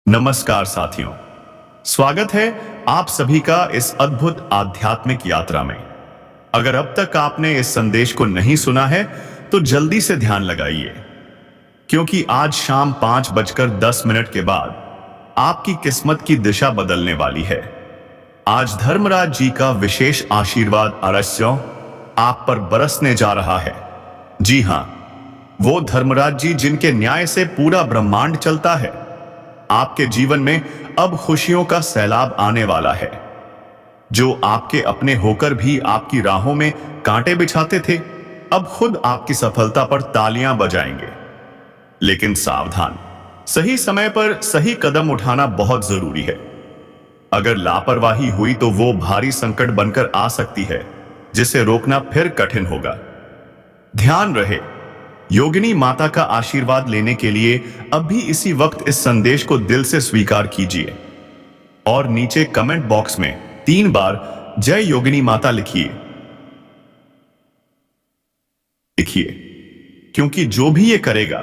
नमस्कार साथियों, स्वागत है आप सभी का इस अद्भुत आध्यात्मिक यात्रा में। अगर अब तक आपने इस संदेश को नहीं सुना है तो जल्दी से ध्यान लगाइए, क्योंकि आज शाम 5:10 के बाद आपकी किस्मत की दिशा बदलने वाली है। आज धर्मराज जी का विशेष आशीर्वाद अवश्य आप पर बरसने जा रहा है। जी हां, वो धर्मराज जी जिनके न्याय से पूरा ब्रह्मांड चलता है। आपके जीवन में अब खुशियों का सैलाब आने वाला है। जो आपके अपने होकर भी आपकी राहों में कांटे बिछाते थे, अब खुद आपकी सफलता पर तालियां बजाएंगे। लेकिन सावधान, सही समय पर सही कदम उठाना बहुत जरूरी है। अगर लापरवाही हुई तो वो भारी संकट बनकर आ सकती है, जिसे रोकना फिर कठिन होगा। ध्यान रहे, योगिनी माता का आशीर्वाद लेने के लिए अब भी इसी वक्त इस संदेश को दिल से स्वीकार कीजिए और नीचे कमेंट बॉक्स में 3 बार जय योगिनी माता लिखिए, क्योंकि जो भी ये करेगा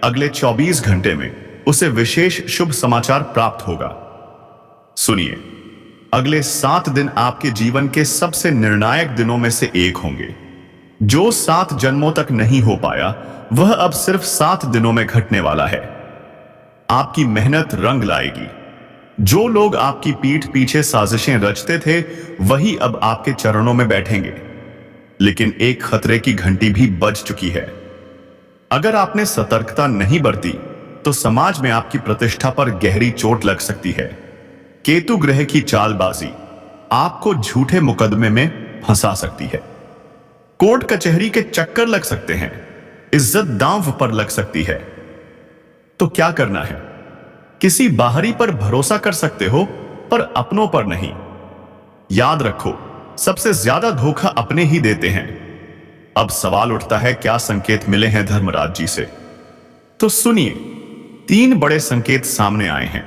अगले 24 घंटे में उसे विशेष शुभ समाचार प्राप्त होगा। सुनिए, अगले 7 दिन आपके जीवन के सबसे निर्णायक दिनों में से एक होंगे। जो 7 जन्मों तक नहीं हो पाया, वह अब सिर्फ 7 दिनों में घटने वाला है। आपकी मेहनत रंग लाएगी। जो लोग आपकी पीठ पीछे साजिशें रचते थे, वही अब आपके चरणों में बैठेंगे। लेकिन एक खतरे की घंटी भी बज चुकी है। अगर आपने सतर्कता नहीं बरती तो समाज में आपकी प्रतिष्ठा पर गहरी चोट लग सकती है। केतु ग्रह की चालबाजी आपको झूठे मुकदमे में फंसा सकती है। कोर्ट कचहरी के चक्कर लग सकते हैं। इज्जत दांव पर लग सकती है। तो क्या करना है? किसी बाहरी पर भरोसा कर सकते हो, पर अपनों पर नहीं। याद रखो, सबसे ज्यादा धोखा अपने ही देते हैं। अब सवाल उठता है, क्या संकेत मिले हैं धर्मराज जी से? तो सुनिए, 3 बड़े संकेत सामने आए हैं।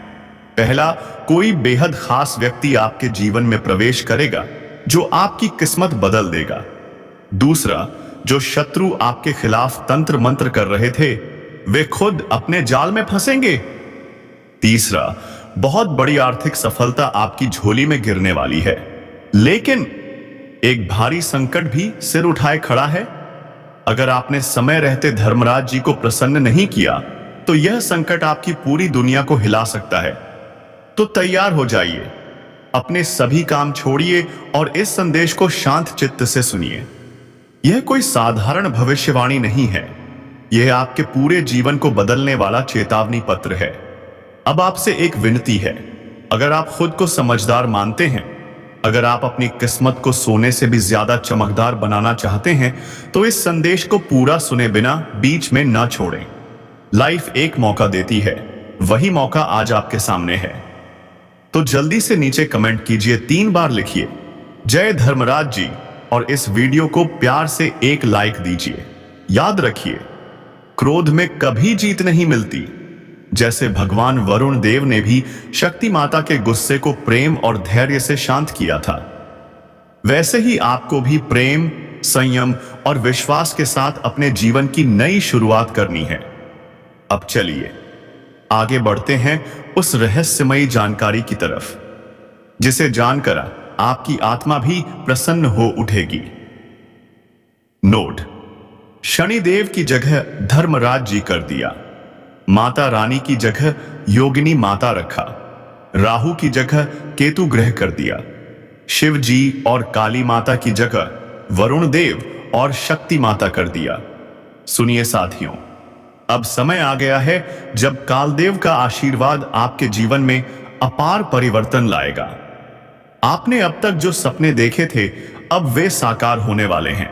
पहला, कोई बेहद खास व्यक्ति आपके जीवन में प्रवेश करेगा जो आपकी किस्मत बदल देगा। दूसरा, जो शत्रु आपके खिलाफ तंत्र मंत्र कर रहे थे, वे खुद अपने जाल में फंसेंगे। तीसरा, बहुत बड़ी आर्थिक सफलता आपकी झोली में गिरने वाली है। लेकिन एक भारी संकट भी सिर उठाए खड़ा है। अगर आपने समय रहते धर्मराज जी को प्रसन्न नहीं किया तो यह संकट आपकी पूरी दुनिया को हिला सकता है। तो तैयार हो जाइए, अपने सभी काम छोड़िए और इस संदेश को शांत चित्त से सुनिए। यह कोई साधारण भविष्यवाणी नहीं है, यह आपके पूरे जीवन को बदलने वाला चेतावनी पत्र है। अब आपसे एक विनती है, अगर आप खुद को समझदार मानते हैं, अगर आप अपनी किस्मत को सोने से भी ज्यादा चमकदार बनाना चाहते हैं, तो इस संदेश को पूरा सुने बिना बीच में ना छोड़ें। लाइफ एक मौका देती है, वही मौका आज आपके सामने है। तो जल्दी से नीचे कमेंट कीजिए, 3 बार लिखिए जय धर्मराज जी और इस वीडियो को प्यार से एक लाइक दीजिए। याद रखिए, क्रोध में कभी जीत नहीं मिलती। जैसे भगवान वरुण देव ने भी शक्ति माता के गुस्से को प्रेम और धैर्य से शांत किया था, वैसे ही आपको भी प्रेम, संयम और विश्वास के साथ अपने जीवन की नई शुरुआत करनी है। अब चलिए आगे बढ़ते हैं उस रहस्यमयी जानकारी की तरफ, जिसे जानकर आपकी आत्मा भी प्रसन्न हो उठेगी। नोट: शनिदेव की जगह धर्मराज जी कर दिया, माता रानी की जगह योगिनी माता रखा, राहु की जगह केतु ग्रह कर दिया, शिव जी और काली माता की जगह वरुण देव और शक्ति माता कर दिया। सुनिए साथियों, अब समय आ गया है जब कालदेव का आशीर्वाद आपके जीवन में अपार परिवर्तन लाएगा। आपने अब तक जो सपने देखे थे, अब वे साकार होने वाले हैं।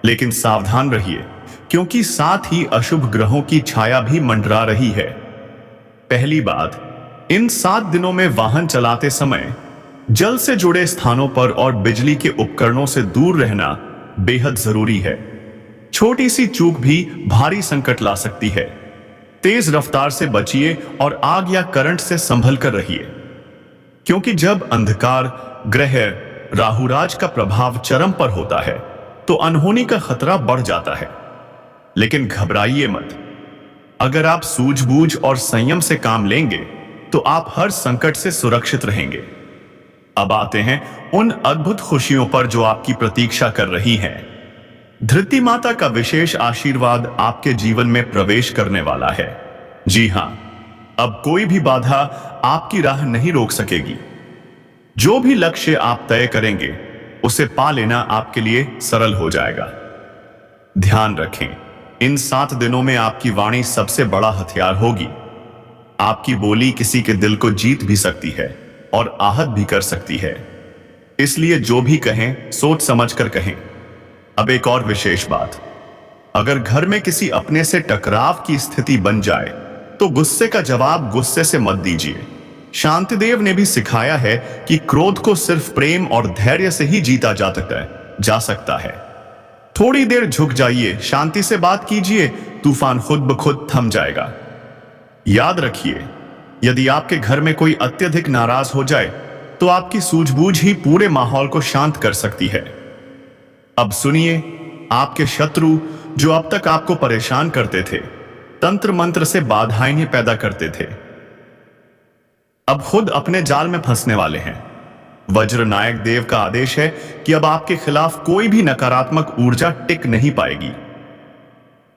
लेकिन सावधान रहिए, क्योंकि साथ ही अशुभ ग्रहों की छाया भी मंडरा रही है। पहली बात, इन 7 दिनों में वाहन चलाते समय जल से जुड़े स्थानों पर और बिजली के उपकरणों से दूर रहना बेहद जरूरी है। छोटी सी चूक भी भारी संकट ला सकती है। तेज रफ्तार से बचिए और आग या करंट से संभल कर रहिए, क्योंकि जब अंधकार ग्रह राहुराज का प्रभाव चरम पर होता है तो अनहोनी का खतरा बढ़ जाता है। लेकिन घबराइए मत। अगर आप सूझबूझ और संयम से काम लेंगे तो आप हर संकट से सुरक्षित रहेंगे। अब आते हैं उन अद्भुत खुशियों पर जो आपकी प्रतीक्षा कर रही हैं। धरती माता का विशेष आशीर्वाद आपके जीवन में प्रवेश करने वाला है। जी हां, अब कोई भी बाधा आपकी राह नहीं रोक सकेगी। जो भी लक्ष्य आप तय करेंगे उसे पा लेना आपके लिए सरल हो जाएगा। ध्यान रखें, इन 7 दिनों में आपकी वाणी सबसे बड़ा हथियार होगी। आपकी बोली किसी के दिल को जीत भी सकती है और आहत भी कर सकती है। इसलिए जो भी कहें सोच समझ कर कहें। अब एक और विशेष बात, अगर घर में किसी अपने से टकराव की स्थिति बन जाए तो गुस्से का जवाब गुस्से से मत दीजिए। शांतिदेव ने भी सिखाया है कि क्रोध को सिर्फ प्रेम और धैर्य से ही जीता जा सकता है। थोड़ी देर झुक जाइए, शांति से बात कीजिए, तूफान खुद ब खुद थम जाएगा। याद रखिए, यदि आपके घर में कोई अत्यधिक नाराज हो जाए तो आपकी सूझबूझ ही पूरे माहौल को शांत कर सकती है। अब सुनिए, आपके शत्रु जो अब तक आपको परेशान करते थे, तंत्र मंत्र से बाधाएं पैदा करते थे, अब खुद अपने जाल में फंसने वाले हैं। वज्र नायक देव का आदेश है कि अब आपके खिलाफ कोई भी नकारात्मक ऊर्जा टिक नहीं पाएगी।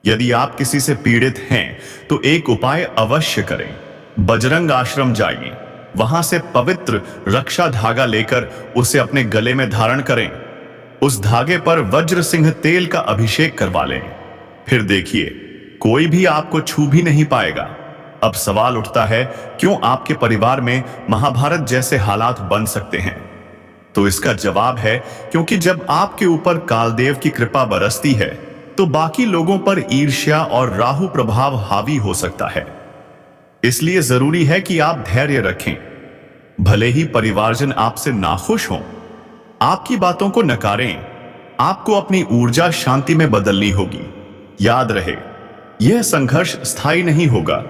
यदि आप किसी से पीड़ित हैं तो एक उपाय अवश्य करें। बजरंग आश्रम जाइए, वहां से पवित्र रक्षा धागा लेकर उसे अपने गले में धारण करें। उस धागे पर वज्र सिंह तेल का अभिषेक करवा लें। फिर देखिए, कोई भी आपको छू भी नहीं पाएगा। अब सवाल उठता है, क्यों आपके परिवार में महाभारत जैसे हालात बन सकते हैं? तो इसका जवाब है, क्योंकि जब आपके ऊपर कालदेव की कृपा बरसती है तो बाकी लोगों पर ईर्ष्या और राहु प्रभाव हावी हो सकता है। इसलिए जरूरी है कि आप धैर्य रखें। भले ही परिवारजन आपसे नाखुश हों, आपकी बातों को नकारें, आपको अपनी ऊर्जा शांति में बदलनी होगी। याद रहे, यह संघर्ष स्थायी नहीं होगा।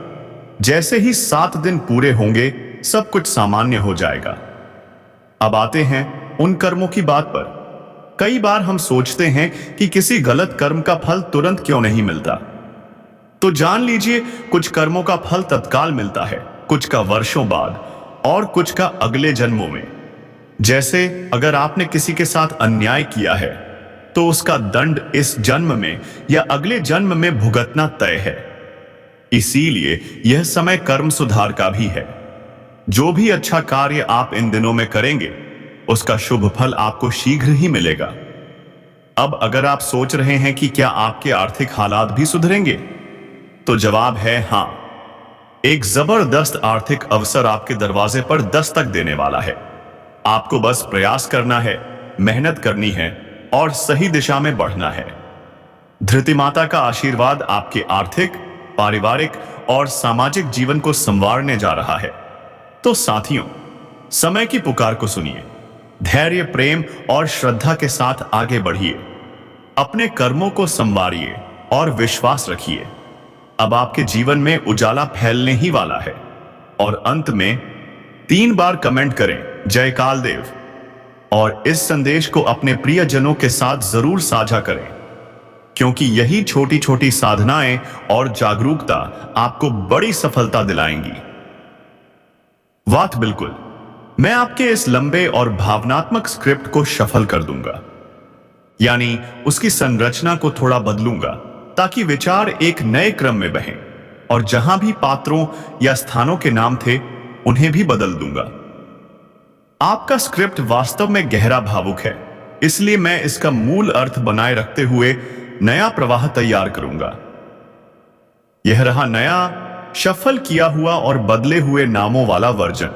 जैसे ही 7 दिन पूरे होंगे सब कुछ सामान्य हो जाएगा। अब आते हैं उन कर्मों की बात पर। कई बार हम सोचते हैं कि किसी गलत कर्म का फल तुरंत क्यों नहीं मिलता। तो जान लीजिए, कुछ कर्मों का फल तत्काल मिलता है, कुछ का वर्षों बाद और कुछ का अगले जन्मों में। जैसे अगर आपने किसी के साथ अन्याय किया है तो उसका दंड इस जन्म में या अगले जन्म में भुगतना तय है। इसीलिए यह समय कर्म सुधार का भी है। जो भी अच्छा कार्य आप इन दिनों में करेंगे उसका शुभ फल आपको शीघ्र ही मिलेगा। अब अगर आप सोच रहे हैं कि क्या आपके आर्थिक हालात भी सुधरेंगे, तो जवाब है हां। एक जबरदस्त आर्थिक अवसर आपके दरवाजे पर दस्तक देने वाला है। आपको बस प्रयास करना है, मेहनत करनी है और सही दिशा में बढ़ना है। धरती माता का आशीर्वाद आपके आर्थिक, पारिवारिक और सामाजिक जीवन को संवारने जा रहा है। तो साथियों, समय की पुकार को सुनिए, धैर्य, प्रेम और श्रद्धा के साथ आगे बढ़िए। अपने कर्मों को संवारिए और विश्वास रखिए। अब आपके जीवन में उजाला फैलने ही वाला है। और अंत में 3 बार कमेंट करें, जय कालदेव। और इस संदेश को अपने प्रियजनों के साथ जरूर साझा करें, क्योंकि यही छोटी छोटी साधनाएं और जागरूकता आपको बड़ी सफलता दिलाएंगी। बात बिल्कुल, मैं आपके इस लंबे और भावनात्मक स्क्रिप्ट को शफल कर दूंगा, यानी उसकी संरचना को थोड़ा बदलूंगा ताकि विचार एक नए क्रम में बहें। और जहां भी पात्रों या स्थानों के नाम थे उन्हें भी बदल दूंगा। आपका स्क्रिप्ट वास्तव में गहरा भावुक है, इसलिए मैं इसका मूल अर्थ बनाए रखते हुए नया प्रवाह तैयार करूंगा। यह रहा नया, शफल किया हुआ और बदले हुए नामों वाला वर्जन।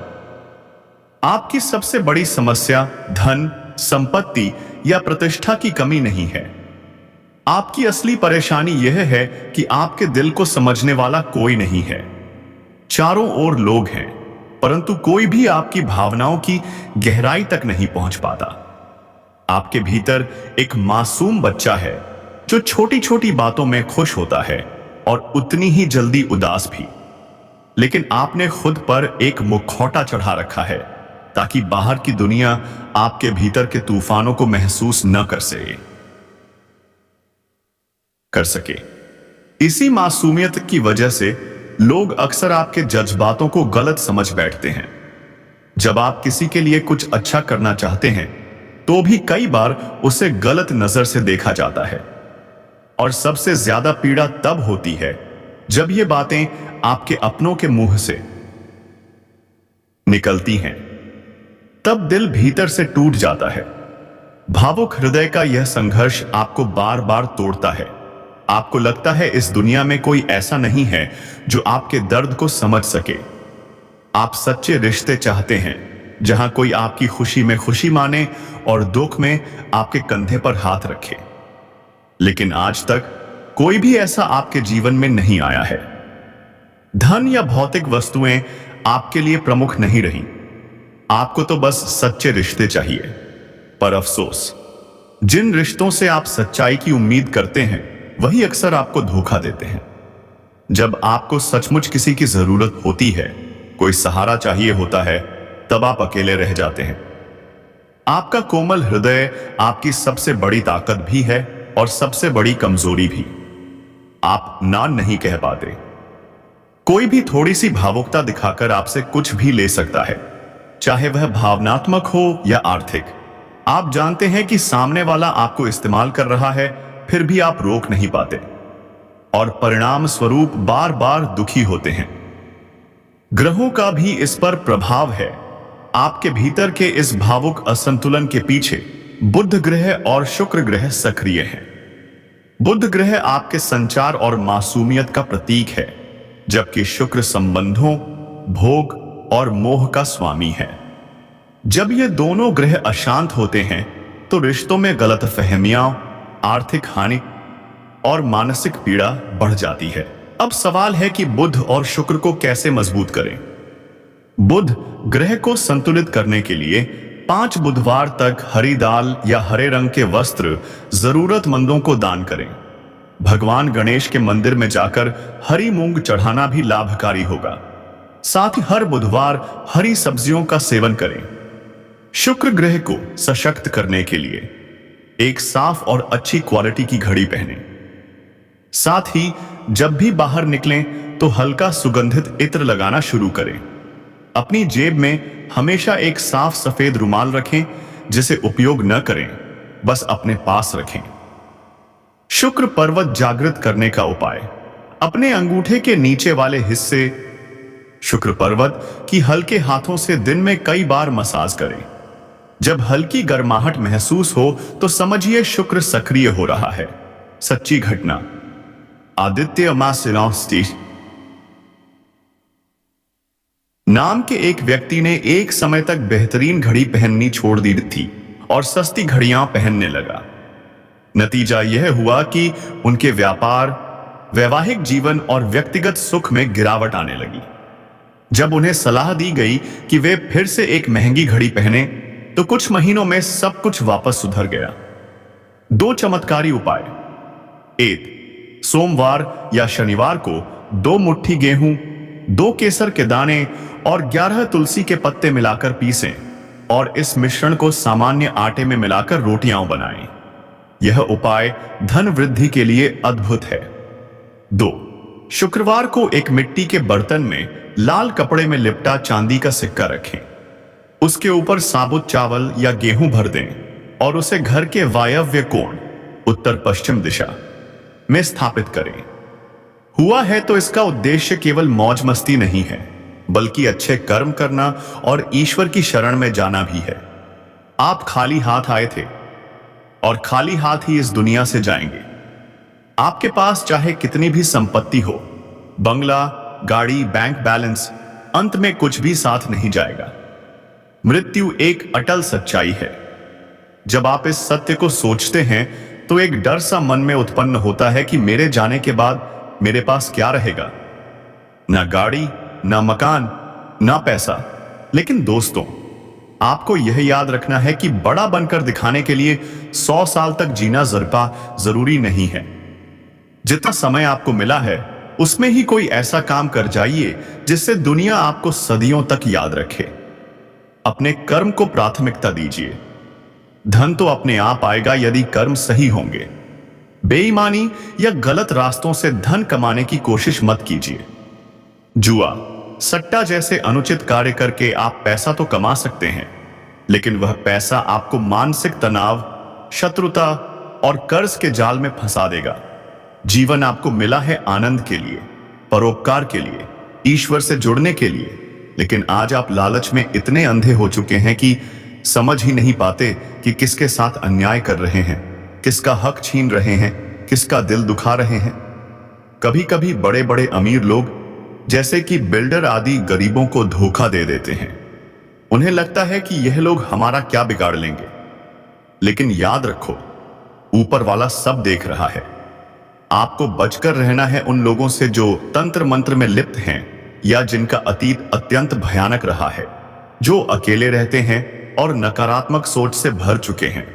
आपकी सबसे बड़ी समस्या धन, संपत्ति या प्रतिष्ठा की कमी नहीं है। आपकी असली परेशानी यह है कि आपके दिल को समझने वाला कोई नहीं है। चारों ओर लोग हैं, परंतु कोई भी आपकी भावनाओं की गहराई तक नहीं पहुंच पाता। आपके भीतर एक मासूम बच्चा है जो छोटी छोटी बातों में खुश होता है और उतनी ही जल्दी उदास भी। लेकिन आपने खुद पर एक मुखौटा चढ़ा रखा है ताकि बाहर की दुनिया आपके भीतर के तूफानों को महसूस न कर सके। इसी मासूमियत की वजह से लोग अक्सर आपके जज्बातों को गलत समझ बैठते हैं। जब आप किसी के लिए कुछ अच्छा करना चाहते हैं तो भी कई बार उसे गलत नजर से देखा जाता है। और सबसे ज्यादा पीड़ा तब होती है जब ये बातें आपके अपनों के मुंह से निकलती हैं। तब दिल भीतर से टूट जाता है। भावुक हृदय का यह संघर्ष आपको बार बार तोड़ता है। आपको लगता है इस दुनिया में कोई ऐसा नहीं है जो आपके दर्द को समझ सके। आप सच्चे रिश्ते चाहते हैं जहां कोई आपकी खुशी में खुशी माने और दुख में आपके कंधे पर हाथ रखे। लेकिन आज तक कोई भी ऐसा आपके जीवन में नहीं आया है। धन या भौतिक वस्तुएं आपके लिए प्रमुख नहीं रही। आपको तो बस सच्चे रिश्ते चाहिए। पर अफसोस, जिन रिश्तों से आप सच्चाई की उम्मीद करते हैं वही अक्सर आपको धोखा देते हैं। जब आपको सचमुच किसी की जरूरत होती है, कोई सहारा चाहिए होता है, तब आप अकेले रह जाते हैं। आपका कोमल हृदय आपकी सबसे बड़ी ताकत भी है और सबसे बड़ी कमजोरी भी। आप ना नहीं कह पाते। कोई भी थोड़ी सी भावुकता दिखाकर आपसे कुछ भी ले सकता है, चाहे वह भावनात्मक हो या आर्थिक। आप जानते हैं कि सामने वाला आपको इस्तेमाल कर रहा है, फिर भी आप रोक नहीं पाते और परिणाम स्वरूप बार बार दुखी होते हैं। ग्रहों का भी इस पर प्रभाव है। आपके भीतर के इस भावुक असंतुलन के पीछे बुध ग्रह और शुक्र ग्रह सक्रिय हैं। बुध ग्रह आपके संचार और मासूमियत का प्रतीक है, जबकि शुक्र संबंधों, भोग और मोह का स्वामी है। जब ये दोनों ग्रह अशांत होते हैं तो रिश्तों में गलतफहमियां, आर्थिक हानि और मानसिक पीड़ा बढ़ जाती है। अब सवाल है कि बुध और शुक्र को कैसे मजबूत करें। बुध ग्रह को संतुलित करने के लिए 5 बुधवार तक हरी दाल या हरे रंग के वस्त्र जरूरतमंदों को दान करें। भगवान गणेश के मंदिर में जाकर हरी मूंग चढ़ाना भी लाभकारी होगा। साथ ही हर बुधवार हरी सब्जियों का सेवन करें। शुक्र ग्रह को सशक्त करने के लिए एक साफ और अच्छी क्वालिटी की घड़ी पहने। साथ ही जब भी बाहर निकलें तो हल्का सुगंधित इत्र लगाना शुरू करें। अपनी जेब में हमेशा एक साफ सफेद रुमाल रखें, जिसे उपयोग न करें, बस अपने पास रखें। शुक्र पर्वत जागृत करने का उपाय। अपने अंगूठे के नीचे वाले हिस्से शुक्र पर्वत की हल्के हाथों से दिन में कई बार मसाज करें। जब हल्की गर्माहट महसूस हो तो समझिए शुक्र सक्रिय हो रहा है। सच्ची घटना। आदित्य अमासिनोस्टी नाम के एक व्यक्ति ने एक समय तक बेहतरीन घड़ी पहननी छोड़ दी थी और सस्ती घड़ियां पहनने लगा। नतीजा यह हुआ कि उनके व्यापार, वैवाहिक जीवन और व्यक्तिगत सुख में गिरावट आने लगी। जब उन्हें सलाह दी गई कि वे फिर से एक महंगी घड़ी पहने तो कुछ महीनों में सब कुछ वापस सुधर गया। 2 चमत्कारी उपाय। 1. सोमवार या शनिवार को 2 मुट्ठी गेहूं, 2 केसर के दाने और 11 तुलसी के पत्ते मिलाकर पीसें और इस मिश्रण को सामान्य आटे में मिलाकर रोटियां बनाएं। यह उपाय धन वृद्धि के लिए अद्भुत है। 2. शुक्रवार को एक मिट्टी के बर्तन में लाल कपड़े में लिपटा चांदी का सिक्का रखें। उसके ऊपर साबुत चावल या गेहूं भर दें और उसे घर के वायव्य कोण, उत्तर पश्चिम दिशा में स्थापित करें। हुआ है तो इसका उद्देश्य केवल मौज मस्ती नहीं है, बल्कि अच्छे कर्म करना और ईश्वर की शरण में जाना भी है। आप खाली हाथ आए थे और खाली हाथ ही इस दुनिया से जाएंगे। आपके पास चाहे कितनी भी संपत्ति हो, बंगला, गाड़ी, बैंक बैलेंस, अंत में कुछ भी साथ नहीं जाएगा। मृत्यु एक अटल सच्चाई है। जब आप इस सत्य को सोचते हैं तो एक डर सा मन में उत्पन्न होता है कि मेरे जाने के बाद मेरे पास क्या रहेगा। ना गाड़ी, ना मकान, ना पैसा। लेकिन दोस्तों, आपको यह याद रखना है कि बड़ा बनकर दिखाने के लिए 100 साल तक जीना जरूरी नहीं है। जितना समय आपको मिला है उसमें ही कोई ऐसा काम कर जाइए जिससे दुनिया आपको सदियों तक याद रखे। अपने कर्म को प्राथमिकता दीजिए। धन तो अपने आप आएगा यदि कर्म सही होंगे। बेईमानी या गलत रास्तों से धन कमाने की कोशिश मत कीजिए। जुआ, सट्टा जैसे अनुचित कार्य करके आप पैसा तो कमा सकते हैं, लेकिन वह पैसा आपको मानसिक तनाव, शत्रुता और कर्ज के जाल में फंसा देगा। जीवन आपको मिला है आनंद के लिए, परोपकार के लिए, ईश्वर से जुड़ने के लिए, लेकिन आज आप लालच में इतने अंधे हो चुके हैं कि समझ ही नहीं पाते कि किसके साथ अन्याय कर रहे हैं, किसका हक छीन रहे हैं, किसका दिल दुखा रहे हैं। कभी कभी बड़े बड़े अमीर लोग जैसे कि बिल्डर आदि गरीबों को धोखा दे देते हैं। उन्हें लगता है कि यह लोग हमारा क्या बिगाड़ लेंगे, लेकिन याद रखो, ऊपर वाला सब देख रहा है। आपको बचकर रहना है उन लोगों से जो तंत्र मंत्र में लिप्त हैं या जिनका अतीत अत्यंत भयानक रहा है, जो अकेले रहते हैं और नकारात्मक सोच से भर चुके हैं।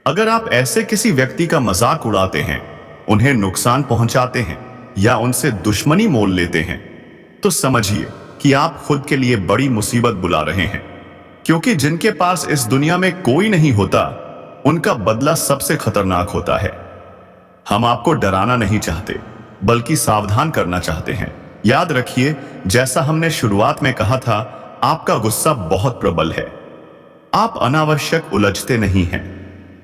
अगर आप ऐसे किसी व्यक्ति का मजाक उड़ाते हैं, उन्हें नुकसान पहुंचाते हैं या उनसे दुश्मनी मोल लेते हैं, तो समझिए कि आप खुद के लिए बड़ी मुसीबत बुला रहे हैं, क्योंकि जिनके पास इस दुनिया में कोई नहीं होता, उनका बदला सबसे खतरनाक होता है। हम आपको डराना नहीं चाहते, बल्कि सावधान करना चाहते हैं। याद रखिए, जैसा हमने शुरुआत में कहा था, आपका गुस्सा बहुत प्रबल है। आप अनावश्यक उलझते नहीं हैं,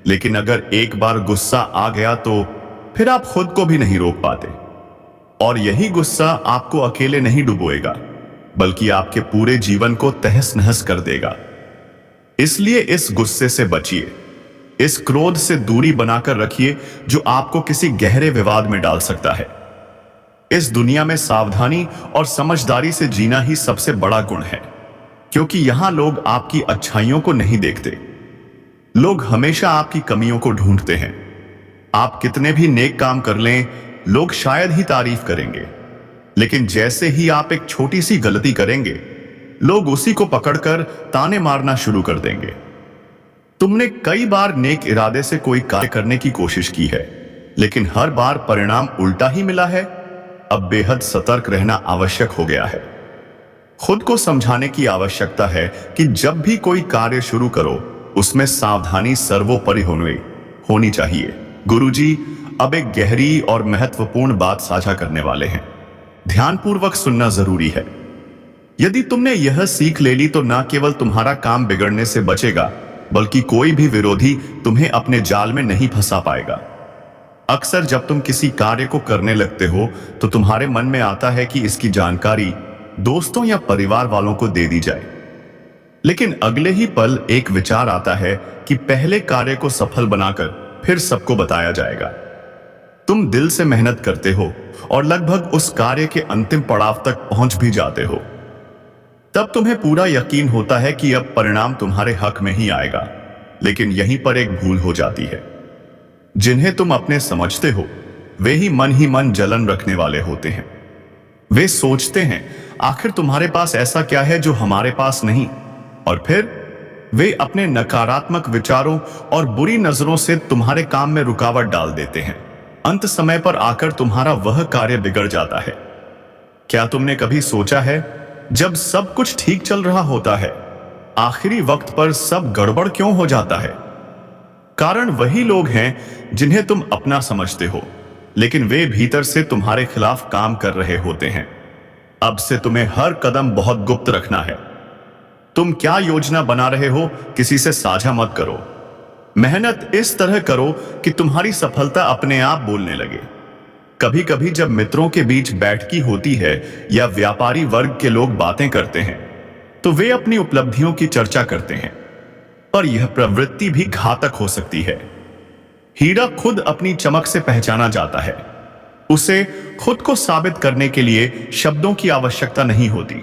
लेकिन अगर एक बार गुस्सा आ गया तो फिर आप खुद को भी नहीं रोक पाते। और यही गुस्सा आपको अकेले नहीं डुबोएगा, बल्कि आपके पूरे जीवन को तहस नहस कर देगा। इसलिए इस गुस्से से बचिए, इस क्रोध से दूरी बनाकर रखिए जो आपको किसी गहरे विवाद में डाल सकता है। इस दुनिया में सावधानी और समझदारी से जीना ही सबसे बड़ा गुण है, क्योंकि यहां लोग आपकी अच्छाइयों को नहीं देखते। लोग हमेशा आपकी कमियों को ढूंढते हैं। आप कितने भी नेक काम कर लें, लोग शायद ही तारीफ करेंगे, लेकिन जैसे ही आप एक छोटी सी गलती करेंगे, लोग उसी को पकड़कर ताने मारना शुरू कर देंगे। तुमने कई बार नेक इरादे से कोई कार्य करने की कोशिश की है, लेकिन हर बार परिणाम उल्टा ही मिला है। अब बेहद सतर्क रहना आवश्यक हो गया है। खुद को समझाने की आवश्यकता है कि जब भी कोई कार्य शुरू करो, उसमें सावधानी सर्वोपरि होनी चाहिए। गुरुजी अब एक गहरी और महत्वपूर्ण बात साझा करने वाले हैं। ध्यानपूर्वक सुनना जरूरी है। यदि तुमने यह सीख ले ली तो न केवल तुम्हारा काम बिगड़ने से बचेगा, बल्कि कोई भी विरोधी तुम्हें अपने जाल में नहीं फंसा पाएगा। अक्सर जब तुम किसी कार्य को करने लगते हो तो तुम्हारे मन में आता है कि इसकी जानकारी दोस्तों या परिवार वालों को दे दी जाए, लेकिन अगले ही पल एक विचार आता है कि पहले कार्य को सफल बनाकर फिर सबको बताया जाएगा। तुम दिल से मेहनत करते हो और लगभग उस कार्य के अंतिम पड़ाव तक पहुंच भी जाते हो। तब तुम्हें पूरा यकीन होता है कि अब परिणाम तुम्हारे हक में ही आएगा, लेकिन यहीं पर एक भूल हो जाती है। जिन्हें तुम अपने समझते हो, वे ही मन जलन रखने वाले होते हैं। वे सोचते हैं, आखिर तुम्हारे पास ऐसा क्या है जो हमारे पास नहीं, और फिर वे अपने नकारात्मक विचारों और बुरी नजरों से तुम्हारे काम में रुकावट डाल देते हैं। अंत समय पर आकर तुम्हारा वह कार्य बिगड़ जाता है। क्या तुमने कभी सोचा है, जब सब कुछ ठीक चल रहा होता है, आखिरी वक्त पर सब गड़बड़ क्यों हो जाता है? कारण वही लोग हैं जिन्हें तुम अपना समझते हो, लेकिन वे भीतर से तुम्हारे खिलाफ काम कर रहे होते हैं। अब से तुम्हें हर कदम बहुत गुप्त रखना है। तुम क्या योजना बना रहे हो, किसी से साझा मत करो। मेहनत इस तरह करो कि तुम्हारी सफलता अपने आप बोलने लगे। कभी कभी जब मित्रों के बीच बैठकी होती है या व्यापारी वर्ग के लोग बातें करते हैं, तो वे अपनी उपलब्धियों की चर्चा करते हैं, पर यह प्रवृत्ति भी घातक हो सकती है। हीरा खुद अपनी चमक से पहचाना जाता है। उसे खुद को साबित करने के लिए शब्दों की आवश्यकता नहीं होती।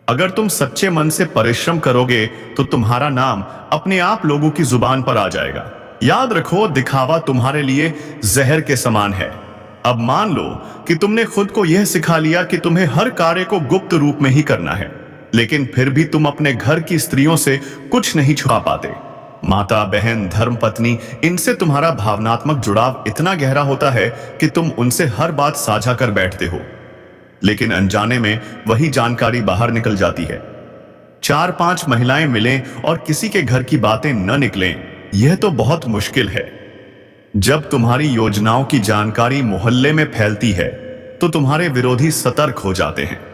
अगर तुम सच्चे मन से परिश्रम करोगे तो तुम्हारा नाम अपने आप लोगों की जुबान पर आ जाएगा। याद रखो, दिखावा तुम्हारे लिए जहर के समान है। अब मान लो कि तुमने खुद को यह सिखा लिया कि तुम्हें हर कार्य को गुप्त रूप में ही करना है, लेकिन फिर भी तुम अपने घर की स्त्रियों से कुछ नहीं छुपा पाते। माता, बहन, धर्मपत्नी, इनसे तुम्हारा भावनात्मक जुड़ाव इतना गहरा होता है कि तुम उनसे हर बात साझा कर बैठते हो, लेकिन अनजाने में वही जानकारी बाहर निकल जाती है। 4-5 महिलाएं मिलें और किसी के घर की बातें न निकलें, यह तो बहुत मुश्किल है। जब तुम्हारी योजनाओं की जानकारी मोहल्ले में फैलती है, तो तुम्हारे विरोधी सतर्क हो जाते हैं।